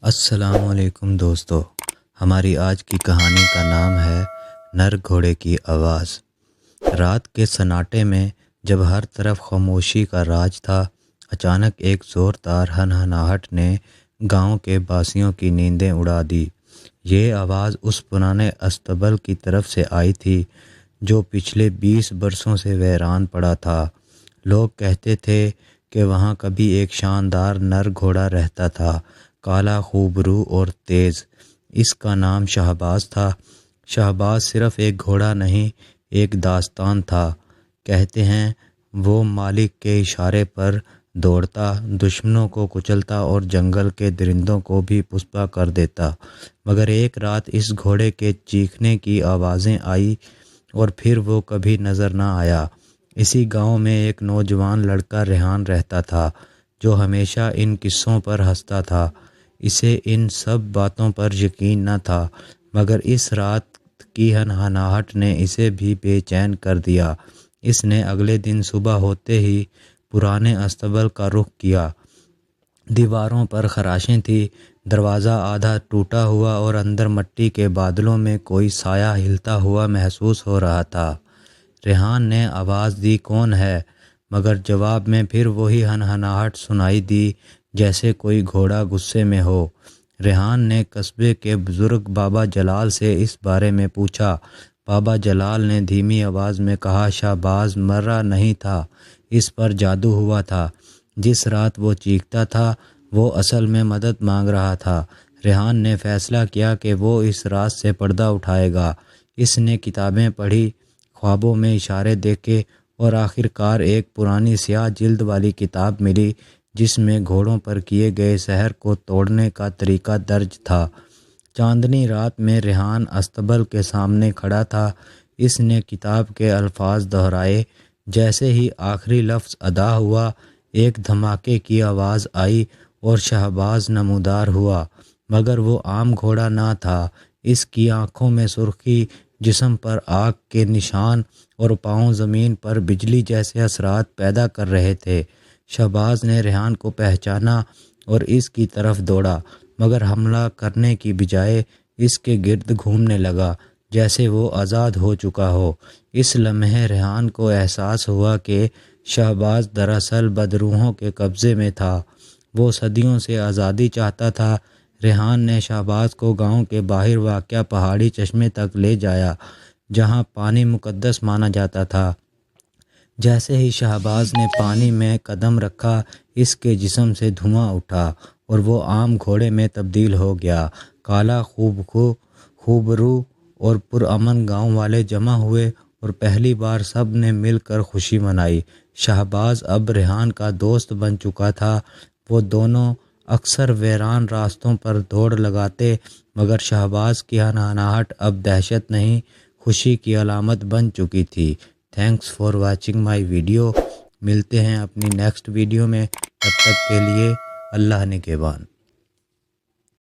السلام علیکم دوستو، ہماری آج کی کہانی کا نام ہے نر گھوڑے کی آواز۔ رات کے سناٹے میں جب ہر طرف خاموشی کا راج تھا، اچانک ایک زوردار ہنہناہٹ نے گاؤں کے باسیوں کی نیندیں اڑا دی۔ یہ آواز اس پرانے استبل کی طرف سے آئی تھی جو پچھلے 20 برسوں سے ویران پڑا تھا۔ لوگ کہتے تھے کہ وہاں کبھی ایک شاندار نر گھوڑا رہتا تھا، کالا، خوبرو اور تیز۔ اس کا نام شہباز تھا۔ شہباز صرف ایک گھوڑا نہیں، ایک داستان تھا۔ کہتے ہیں وہ مالک کے اشارے پر دوڑتا، دشمنوں کو کچلتا اور جنگل کے درندوں کو بھی پسپا کر دیتا۔ مگر ایک رات اس گھوڑے کے چیخنے کی آوازیں آئی اور پھر وہ کبھی نظر نہ آیا۔ اسی گاؤں میں ایک نوجوان لڑکا ریحان رہتا تھا جو ہمیشہ ان قصوں پر ہنستا تھا۔ اسے ان سب باتوں پر یقین نہ تھا، مگر اس رات کی ہنہناہٹ نے اسے بھی بے چین کر دیا۔ اس نے اگلے دن صبح ہوتے ہی پرانے استبل کا رخ کیا۔ دیواروں پر خراشیں تھیں، دروازہ آدھا ٹوٹا ہوا اور اندر مٹی کے بادلوں میں کوئی سایہ ہلتا ہوا محسوس ہو رہا تھا۔ ریحان نے آواز دی، کون ہے؟ مگر جواب میں پھر وہی ہنہناہٹ سنائی دی جیسے کوئی گھوڑا غصے میں ہو۔ ریحان نے قصبے کے بزرگ بابا جلال سے اس بارے میں پوچھا۔ بابا جلال نے دھیمی آواز میں کہا، شہباز مرا نہیں تھا، اس پر جادو ہوا تھا۔ جس رات وہ چیختا تھا وہ اصل میں مدد مانگ رہا تھا۔ ریحان نے فیصلہ کیا کہ وہ اس راز سے پردہ اٹھائے گا۔ اس نے کتابیں پڑھی، خوابوں میں اشارے دیکھے اور آخر کار ایک پرانی سیاہ جلد والی کتاب ملی جس میں گھوڑوں پر کیے گئے سحر کو توڑنے کا طریقہ درج تھا۔ چاندنی رات میں ریحان استبل کے سامنے کھڑا تھا۔ اس نے کتاب کے الفاظ دہرائے۔ جیسے ہی آخری لفظ ادا ہوا، ایک دھماکے کی آواز آئی اور شہباز نمودار ہوا، مگر وہ عام گھوڑا نہ تھا۔ اس کی آنکھوں میں سرخی، جسم پر آگ کے نشان اور پاؤں زمین پر بجلی جیسے اثرات پیدا کر رہے تھے۔ شہباز نے ریحان کو پہچانا اور اس کی طرف دوڑا، مگر حملہ کرنے کی بجائے اس کے گرد گھومنے لگا جیسے وہ آزاد ہو چکا ہو۔ اس لمحے ریحان کو احساس ہوا کہ شہباز دراصل بدروحوں کے قبضے میں تھا۔ وہ صدیوں سے آزادی چاہتا تھا۔ ریحان نے شہباز کو گاؤں کے باہر واقع پہاڑی چشمے تک لے جایا جہاں پانی مقدس مانا جاتا تھا۔ جیسے ہی شہباز نے پانی میں قدم رکھا، اس کے جسم سے دھواں اٹھا اور وہ عام گھوڑے میں تبدیل ہو گیا۔ کالا، خوبرو اور پرامن گاؤں والے جمع ہوئے اور پہلی بار سب نے مل کر خوشی منائی۔ شہباز اب ریحان کا دوست بن چکا تھا۔ وہ دونوں اکثر ویران راستوں پر دوڑ لگاتے، مگر شہباز کی ہنہناہٹ اب دہشت نہیں، خوشی کی علامت بن چکی تھی۔ Thanks for watching my video. ملتے ہیں اپنی نیکسٹ ویڈیو میں، تب تک کے لیے اللہ نگہبان۔